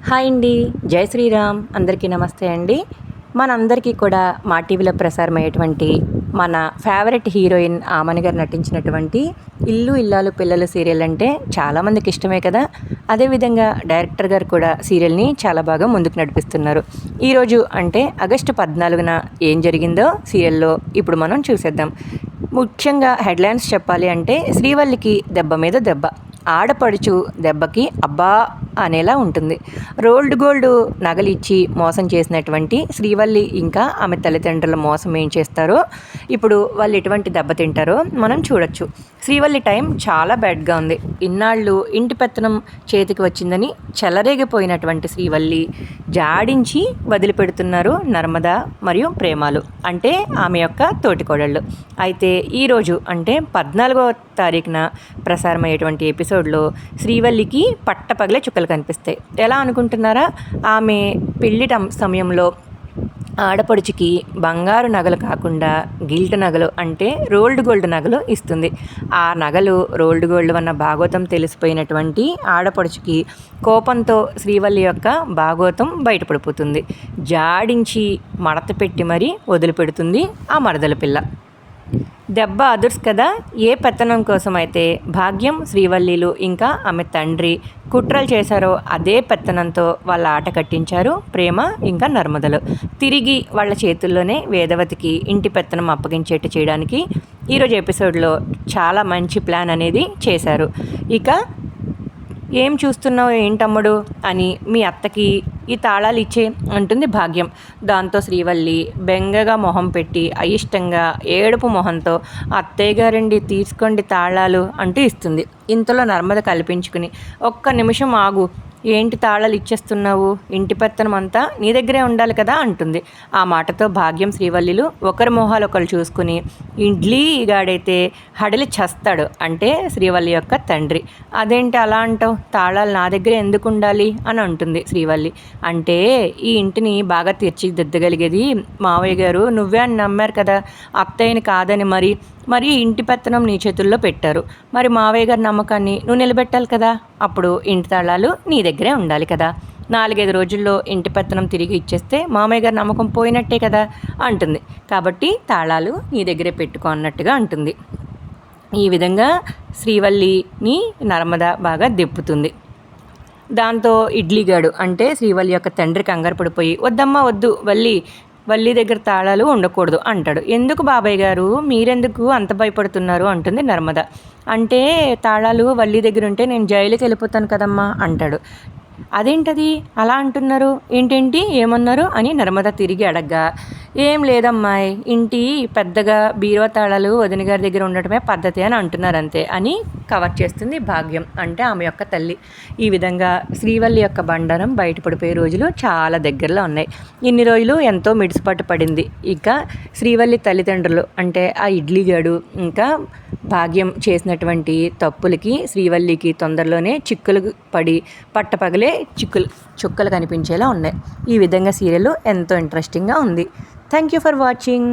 Hi అండి. జై శ్రీరామ్. అందరికీ నమస్తే అండి. మనందరికీ కూడా మా టీవీలో ప్రసారమయ్యేటువంటి మన ఫేవరెట్ హీరోయిన్ ఆమని గారు నటించినటువంటి ఇల్లు ఇల్లాలు పిల్లలు సీరియల్ అంటే చాలామందికి ఇష్టమే కదా. అదేవిధంగా డైరెక్టర్ గారు కూడా సీరియల్ని చాలా బాగా ముందుకు నడిపిస్తున్నారు. ఈరోజు అంటే ఆగస్టు 14న ఏం జరిగిందో సీరియల్లో ఇప్పుడు మనం చూసేద్దాం. ముఖ్యంగా హెడ్లైన్స్ చెప్పాలి అంటే శ్రీవల్లికి దెబ్బ మీద దెబ్బ, ఆడపడుచు దెబ్బకి అబ్బా అనేలా ఉంటుంది. రోల్డ్ గోల్డ్ నగలిచ్చి మోసం చేసినటువంటి శ్రీవల్లి ఇంకా ఆమె తల్లిదండ్రుల మోసం ఏం చేస్తారో, ఇప్పుడు వాళ్ళు ఎటువంటి దెబ్బ తింటారో మనం చూడొచ్చు. శ్రీవల్లి టైం చాలా బ్యాడ్గా ఉంది. ఇన్నాళ్ళు ఇంటి పెత్తనం చేతికి వచ్చిందని చెలరేగిపోయినటువంటి శ్రీవల్లి జాడించి వదిలిపెడుతున్నారు నర్మద మరియు ప్రేమాలు, అంటే ఆమె యొక్క తోటికోడళ్ళు. అయితే ఈరోజు అంటే 14వ తారీఖున ప్రసారమయ్యేటువంటి ఎపిసోడ్లో శ్రీవల్లికి పట్టపగలే చుక్కలు కనిపిస్తాయి. ఎలా అనుకుంటున్నారా? ఆమె పెళ్లి సమయంలో ఆడపడుచుకి బంగారు నగలు కాకుండా గిల్ట్ నగలు అంటే రోల్డ్ గోల్డ్ నగలు ఇస్తుంది. ఆ నగలు రోల్డ్ గోల్డ్ అన్న భాగోతం తెలిసిపోయినటువంటి ఆడపడుచుకి కోపంతో శ్రీవల్లి యొక్క భాగోతం బయటపడిపోతుంది. జాడించి మడత పెట్టి మరీ వదిలిపెడుతుంది ఆ మరదల పిల్ల. దెబ్బ అదుర్స్ కదా. ఏ పెత్తనం కోసం అయితే భాగ్యం, శ్రీవల్లిలు ఇంకా ఆమె తండ్రి కుట్రలు చేశారో అదే పెత్తనంతో వాళ్ళ ఆట కట్టించారు ప్రేమ ఇంకా నర్మదలు. తిరిగి వాళ్ళ చేతుల్లోనే వేదవతికి ఇంటి పెత్తనం అప్పగించేట్టు చేయడానికి ఈరోజు ఎపిసోడ్లో చాలా మంచి ప్లాన్ అనేది చేశారు. ఇక ఏం చూస్తున్నావు ఏంటమ్ముడు అని మీ అత్తకి ఈ తాళాలు ఇచ్చే అంటుంది భాగ్యం. దాంతో శ్రీవల్లి బెంగగా మొహం పెట్టి అయిష్టంగా ఏడుపు మొహంతో అత్తయ్య గారండి తీసుకోండి తాళాలు అంటూ ఇస్తుంది. ఇంతలో నర్మద కల్పించుకుని ఒక్క నిమిషం ఆగు, ఏంటి తాళాలు ఇచ్చేస్తున్నావు, ఇంటి పెత్తనం అంతా నీ దగ్గరే ఉండాలి కదా అంటుంది. ఆ మాటతో భాగ్యం శ్రీవల్లిలు ఒకరి మొహాలు ఒకరు చూసుకుని ఇడ్లీ గాడైతే హడలి చస్తాడు, అంటే శ్రీవల్లి యొక్క తండ్రి. అదేంటి అలా అంటావు, తాళాలు నా దగ్గరే ఎందుకు ఉండాలి అని అంటుంది శ్రీవల్లి. అంటే ఈ ఇంటిని బాగా తీర్చిదిద్దగలిగేది మావయ్య గారు, నువ్వే అని నమ్మారు కదా, అత్తయ్యని కాదని మరి ఇంటి పెత్తనం నీ చేతుల్లో పెట్టారు. మరి మావయ్య గారి నమ్మకాన్ని నువ్వు నిలబెట్టాలి కదా, అప్పుడు ఇంటి తాళాలు నీ దగ్గరే ఉండాలి కదా. 4-5 రోజుల్లో ఇంటి పెత్తనం తిరిగి ఇచ్చేస్తే మామయ్య గారి నమ్మకం పోయినట్టే కదా అంటుంది. కాబట్టి తాళాలు నీ దగ్గరే పెట్టుకో అన్నట్టుగా అంటుంది. ఈ విధంగా శ్రీవల్లిని నర్మద బాగా దెప్పుతుంది. దాంతో ఇడ్లీగాడు అంటే శ్రీవల్లి యొక్క తండ్రి కంగారు పడిపోయి వద్దమ్మా వద్దు, వల్లి దగ్గర తాళాలు ఉండకూడదు అంటాడు. ఎందుకు బాబాయ్ గారు, మీరెందుకు అంత భయపడుతున్నారు అంటుంది నర్మద. అంటే తాళాలు వల్లి దగ్గర ఉంటే నేను జైలుకి వెళ్ళిపోతాను కదమ్మా అంటాడు. అదేంటది అలా అంటున్నారు, ఏంటేంటి ఏమన్నారు అని నర్మద తిరిగి అడగ్గా, ఏం లేదమ్మాయి, ఇంటి పెద్దగా బీరువా తాళాలు వదిన గారి దగ్గర ఉండటమే పద్ధతి అని అంటున్నారు అంతే అని కవర్ చేస్తుంది భాగ్యం, అంటే ఆమె యొక్క తల్లి. ఈ విధంగా శ్రీవల్లి యొక్క బండారం బయటపడిపోయే రోజులు చాలా దగ్గరలో ఉన్నాయి. ఇన్ని రోజులు ఎంతో మిడిసిపట్టు పడింది. ఇక శ్రీవల్లి తల్లిదండ్రులు అంటే ఆ ఇడ్లీగాడు ఇంకా భాగ్యం చేసినటువంటి తప్పులకి శ్రీవల్లికి తొందరలోనే చిక్కులు పడి పట్టపగలే చుక్కలు కనిపించేలా ఉన్నాయి. ఈ విధంగా సీరియల్ ఎంతో ఇంట్రెస్టింగ్గా ఉంది. Thank you for watching.